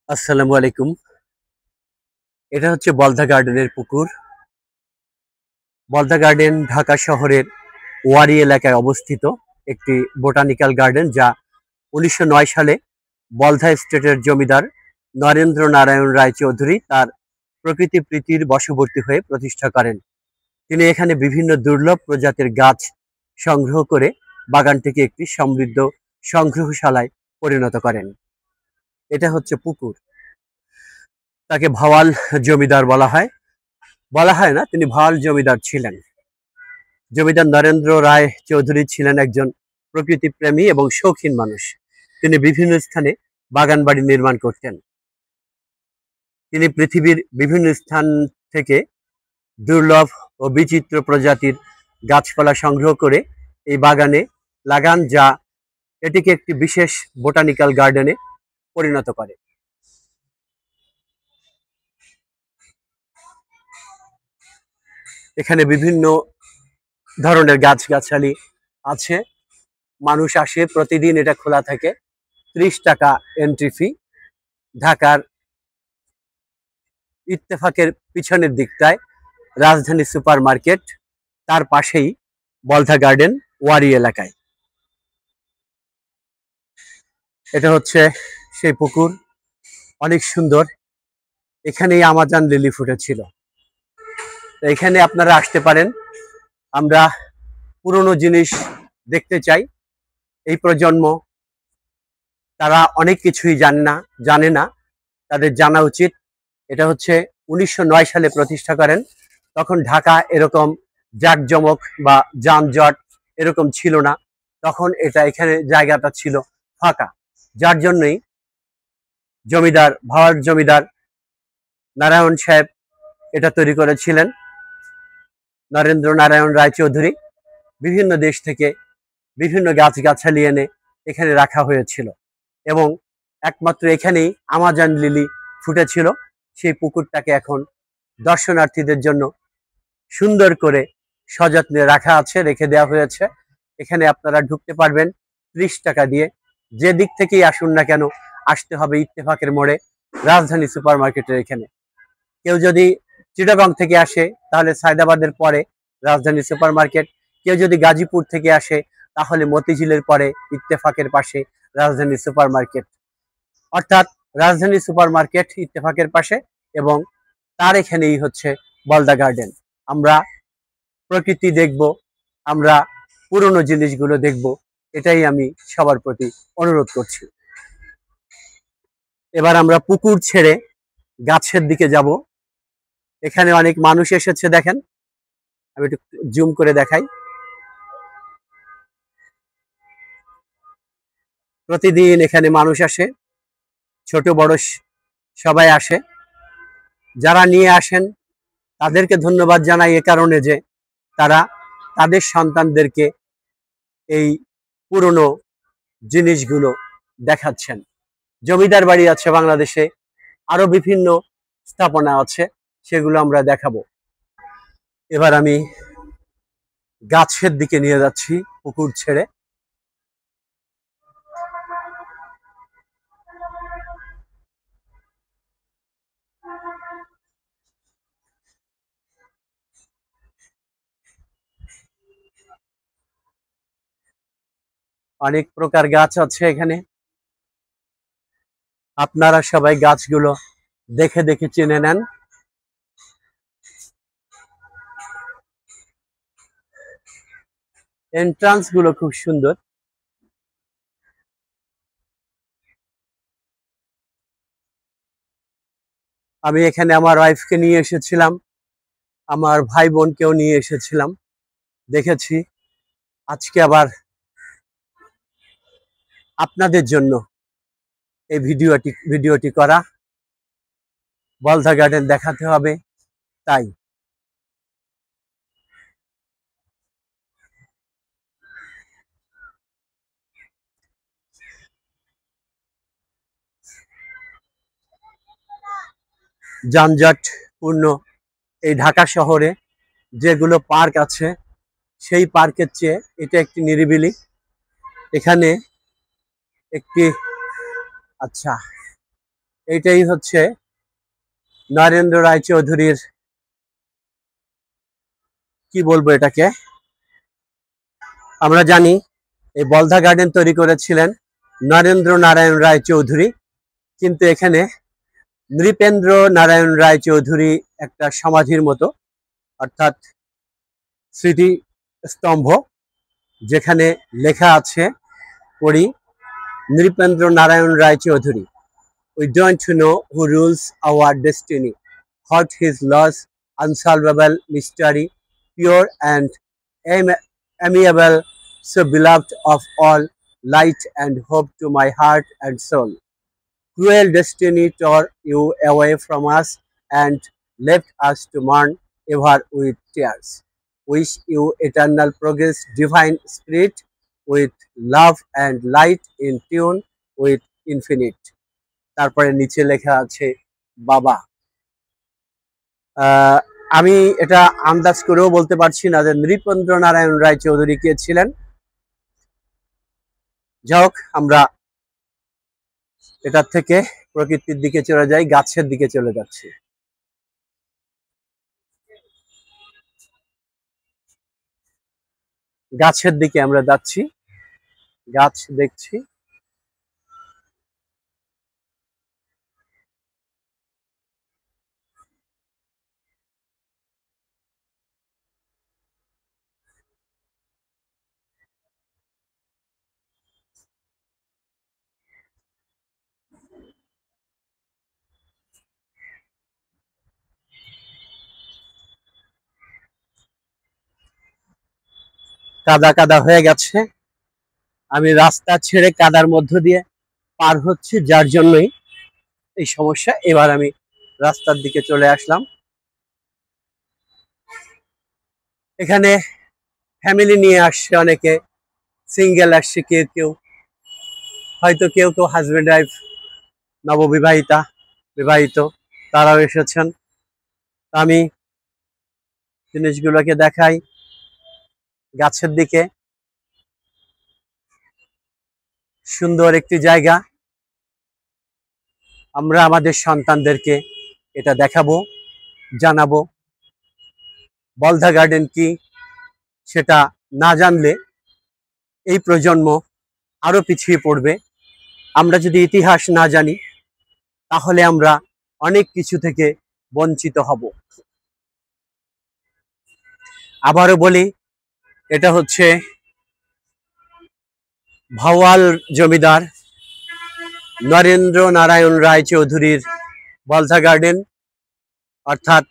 আসসালামু আলাইকুম। এটা হচ্ছে বলধা গার্ডেনের পুকুর। বলধা গার্ডেন ঢাকা শহরের ওয়ারী এলাকায় অবস্থিত একটি বোটানিক্যাল গার্ডেন, যা ১৯০৯ সালে বলধা স্টেটের জমিদার নরেন্দ্র নারায়ণ রায় চৌধুরী তার প্রকৃতি প্রীতির বশবর্তী হয়ে প্রতিষ্ঠা করেন। তিনি এখানে বিভিন্ন দুর্লভ প্রজাতির গাছ সংগ্রহ করে বাগানটিকে একটি সমৃদ্ধ সংগ্রহশালায় পরিণত করেন। এটা হচ্ছে পুকুর। তাকে ভাওয়াল জমিদার বলা হয় না, তিনি ভাওয়াল জমিদার ছিলেন। জমিদার নরেন্দ্র রায় চৌধুরী ছিলেন একজন প্রকৃতিপ্রেমী এবং শৌখিন মানুষ। তিনি বিভিন্ন স্থানে বাগান বাড়ি নির্মাণ করতেন। তিনি পৃথিবীর বিভিন্ন স্থান থেকে দুর্লভ ও বিচিত্র প্রজাতির গাছপালা সংগ্রহ করে এই বাগানে লাগান, যা এটিকে একটি বিশেষ বোটানিক্যাল গার্ডেনে পরিণত করে। এখানে বিভিন্ন ধরনের গাছগাছালি আছে। মানুষ আসে প্রতিদিন, এটা খোলা থাকে। ৩০ টাকা এন্ট্রি ফি। ঢাকার ইত্তেফাকের পিছনের দিকটায় রাজধানী সুপার মার্কেট, তার পাশেই বলধা গার্ডেন, ওয়ারী এলাকায়। এটা হচ্ছে সেই পুকুর, অনেক সুন্দর। এখানেই আমাজন লিলি ফুটেছিল। এখানে আপনারা আসতে পারেন। আমরা পুরনো জিনিস দেখতে চাই। এই প্রজন্ম, তারা অনেক কিছুই জানে না, তাদের জানা উচিত। এটা হচ্ছে ১৯০৯ সালে প্রতিষ্ঠা করেন। তখন ঢাকা এরকম জাঁকজমক বা যানজট এরকম ছিল না। তখন এখানে জায়গাটা ছিল ফাঁকা, যার জন্যই ভাওয়াল জমিদার নারায়ণ সাহেব এটা তৈরি করেছিলেন। নরেন্দ্র নারায়ণ রায় চৌধুরী বিভিন্ন দেশ থেকে বিভিন্ন গাছগাছালি এনে এখানে রাখা হয়েছিল, এবং একমাত্র এখানেই আমাজন লিলি ফুটেছিল। সেই পুকুরটাকে এখন দর্শনার্থীদের জন্য সুন্দর করে সযত্নে রেখে দেওয়া হয়েছে। এখানে আপনারা ঢুকতে পারবেন ৩০ টাকা দিয়ে। যে দিক থেকেই আসুন না কেন, আসতে হবে ইত্তেফাকের মোড়ে, রাজধানী সুপার মার্কেটের এখানে। কেউ যদি চিটাগং থেকে আসে তাহলে সায়দাবাদের পরে রাজধানী সুপার মার্কেট। কেউ যদি গাজীপুর থেকে আসে তাহলে মতিঝিলের পরে ইত্তেফাকের পাশে রাজধানী সুপার মার্কেট। অর্থাৎ রাজধানী সুপার মার্কেট ইত্তেফাকের পাশে, এবং তার এখানেই হচ্ছে বলদা গার্ডেন। আমরা প্রকৃতি দেখব, আমরা পুরনো জিনিসগুলো দেখব, এটাই আমি সবার প্রতি অনুরোধ করছি। এবার আমরা পুকুর ছেড়ে গাছের দিকে যাব। এখানে অনেক মানুষ এসেছে, দেখেন। আমি একটু জুম করে দেখাই। প্রতিদিন এখানে মানুষ আসে, ছোট বড় সবাই আসে। যারা নিয়ে আসেন তাদেরকে ধন্যবাদ জানাই, এ কারণে যে তারা তাদের সন্তানদেরকে এই পুরনো জিনিসগুলো দেখাচ্ছেন। জমিদার বাড়ি আছে বাংলাদেশে, আরো বিভিন্ন স্থাপনা আছে, সেগুলো আমরা দেখাবো। এবার আমি গাছের দিকে নিয়ে যাচ্ছি পুকুর ছেড়ে। অনেক প্রকার গাছ আছে এখানে। আপনারা সবাই গাছগুলো দেখে দেখে চিনে নেন। এন্ট্রান্স গুলো খুব সুন্দর। আমি এখানে আমার ওয়াইফকে নিয়ে এসেছিলাম, আমার ভাই বোনকেও নিয়ে এসেছিলাম, দেখেছি। আজকে আবার আপনাদের জন্য এই ভিডিওটি করা। বলধা গার্ডেন দেখাতে হবে, তাই। যানজট পূর্ণ এই ঢাকা শহরে যেগুলো পার্ক আছে, সেই পার্কের চেয়ে এটা একটি নিরিবিলি। এখানে একটি, আচ্ছা, এইটাই হচ্ছে নরেন্দ্র রায় চৌধুরীর, কি বলবো এটাকে, আমরা জানি এই বলধা গার্ডেন তৈরি করেছিলেন নরেন্দ্র নারায়ণ রায় চৌধুরী, কিন্তু এখানে নৃপেন্দ্র নারায়ণ রায় চৌধুরী একটা সমাধির মতো, অর্থাৎ স্মৃতি স্তম্ভ, যেখানে লেখা আছে, পড়ি, Nripendra Narayan Roy Chowdhury, we don't know who rules our destiny, what his lost unsolvable mystery, pure and amiable, so beloved of all, light and hope to my heart and soul. Cruel destiny tore you away from us and left us to mourn ever with tears. Wish you eternal progress, divine spirit, with love and light in tune with infinite. তারপরে নিচে লেখা আছে বাবা। আমি এটা আন্দাজ করেও বলতে পারছি না যে নৃপেন্দ্র নারায়ণ রায় চৌধুরী কে ছিলেন। যাই হোক, আমরা এটার থেকে প্রকৃতির দিকে চলে যাই, গাছের দিকে চলে যাচ্ছি। গাছের দিকে আমরা যাচ্ছি, গাছ দেখছি। কাদা কাদা হয়ে গেছে, আমি রাস্তা ছেড়ে কাদার মধ্য দিয়ে পার হচ্ছে, যার জন্যই এই সমস্যা। এবার আমি রাস্তার দিকে চলে আসলাম। এখানে ফ্যামিলি নিয়ে আসছে অনেকে, সিঙ্গেল আসছে, কেউ কেউ হয়তো, কেউ কেউ হাজবেন্ড ওয়াইফ, নববিবাহিতা, বিবাহিত, তারাও এসেছেন। আমি জিনিসগুলোকে দেখাই গাছের দিকে। সুন্দর একটি জায়গা, আমরা আমাদের সন্তানদেরকে এটা দেখাবো, জানাবো। বলধা গার্ডেন কি সেটা না জানলে এই প্রজন্ম আরো পিছিয়ে পড়বে। আমরা যদি ইতিহাস না জানি তাহলে আমরা অনেক কিছু থেকে বঞ্চিত হব। আবারও বলি, এটা হচ্ছে ভাওয়াল জমিদার নরেন্দ্র নারায়ণ রায় চৌধুরীর বলধা গার্ডেন, অর্থাৎ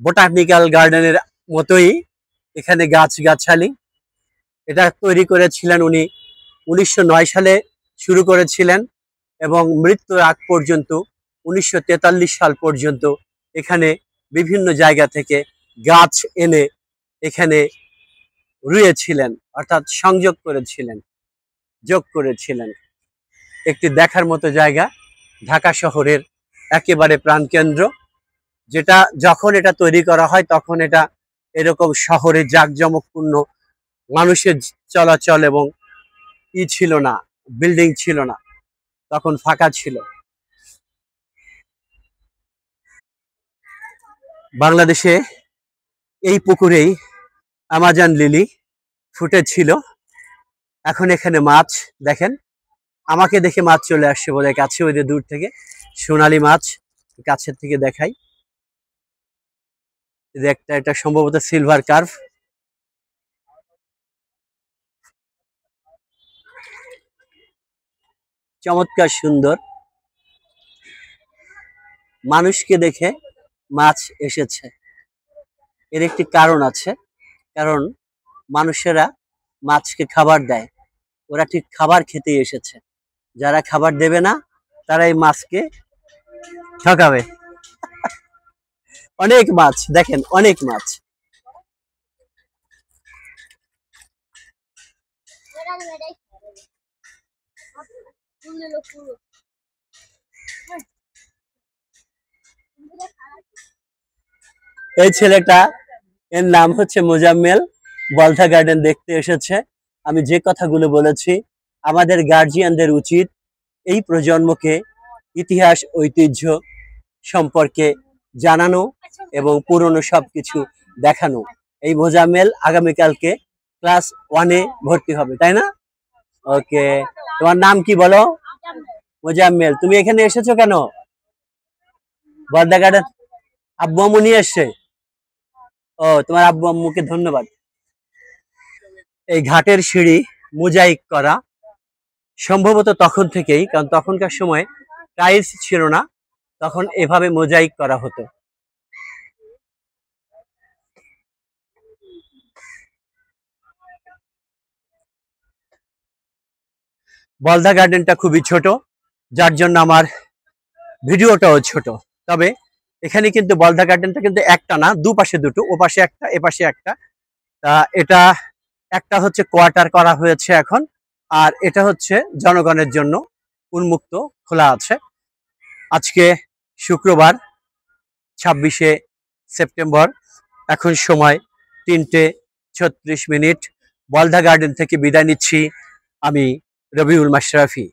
বোটানিক্যাল গার্ডেনের মতোই এখানে গাছগাছালি। এটা তৈরি করেছিলেন উনি 1909 সালে শুরু করেছিলেন এবং মৃত্যুর আগ পর্যন্ত 1943 সাল পর্যন্ত এখানে বিভিন্ন জায়গা থেকে গাছ এনে এখানে রুয়েছিলেন, অর্থাৎ সংযোগ করেছিলেন, যোগ করেছিলেন। একটি দেখার মতো জায়গা, ঢাকা শহরের একেবারে প্রাণকেন্দ্র, যেটা যখন এটা তৈরি করা হয় তখন এটা এরকম শহরে জাঁকজমকপূর্ণ মানুষের চলাচল এবং ছিল না, বিল্ডিং ছিল না, তখন ফাঁকা ছিল। বাংলাদেশে এই পুকুরেই আমাজন লিলি ফুটেছিল। এখন এখানে মাছ দেখেন, আমাকে দেখে মাছ চলে আসছে বোধহয় কাছে, ওই যে দূর থেকে সোনালী মাছ, কাছের থেকে দেখাই। একটা, এটা সম্ভবত সিলভার কার্ভ। চমৎকার সুন্দর, মানুষকে দেখে মাছ এসেছে। এর একটি কারণ আছে, কারণ মানুষেরা মাছকে খাবার দেয়, ওরা ঠিক খাবার খেতেই এসেছে। যারা খাবার দেবে না তারা এই মাছকে ঠকাবে। অনেক মাছ দেখেন, অনেক মাছ। এই ছেলেটা, এর নাম হচ্ছে মোজাম্মেল, বলধা গার্ডেন দেখতে এসেছে। আমি যে কথাগুলো বলেছি, আমাদের গার্জিয়ানদের উচিত এই প্রজন্মকে ইতিহাস ঐতিহ্য সম্পর্কে জানানো এবং পুরনো সবকিছু দেখানো। এই মোজাম্মেল আগামীকালকে ক্লাস 1-এ ভর্তি হবে, তাই না? ওকে, তোমার নাম কি বলো? মোজাম্মেল। তুমি এখানে এসেছো কেন? বর্দা গার্ডেন আব্বু আম্মু নিয়ে এসছে? ও, তোমার আব্বু আম্মুকে ধন্যবাদ। এই ঘাটের সিঁড়ি মোজাইক করা সম্ভবত তখন থেকেই, কারণ তখনকার সময় টাইলস ছিল না, তখন এভাবে মোজাইক করা হতো। বলদা গার্ডেনটা খুবই ছোট, যার জন্য আমার ভিডিওটাও ছোট। তবে এখানে কিন্তু বলদা গার্ডেনটা কিন্তু একটা না, দুপাশে দুটো, ওপাশে একটা এপাশে একটা। তা এটা একটা হচ্ছে কোয়ার্টার করা হয়েছে এখন, আর এটা হচ্ছে জনগণের জন্য উন্মুক্ত, খোলা আছে। আজকে শুক্রবার 26শে সেপ্টেম্বর, এখন সময় 3:36। বলদা গার্ডেন থেকে বিদায় নিচ্ছি আমি, রবিউল মাশরাফি।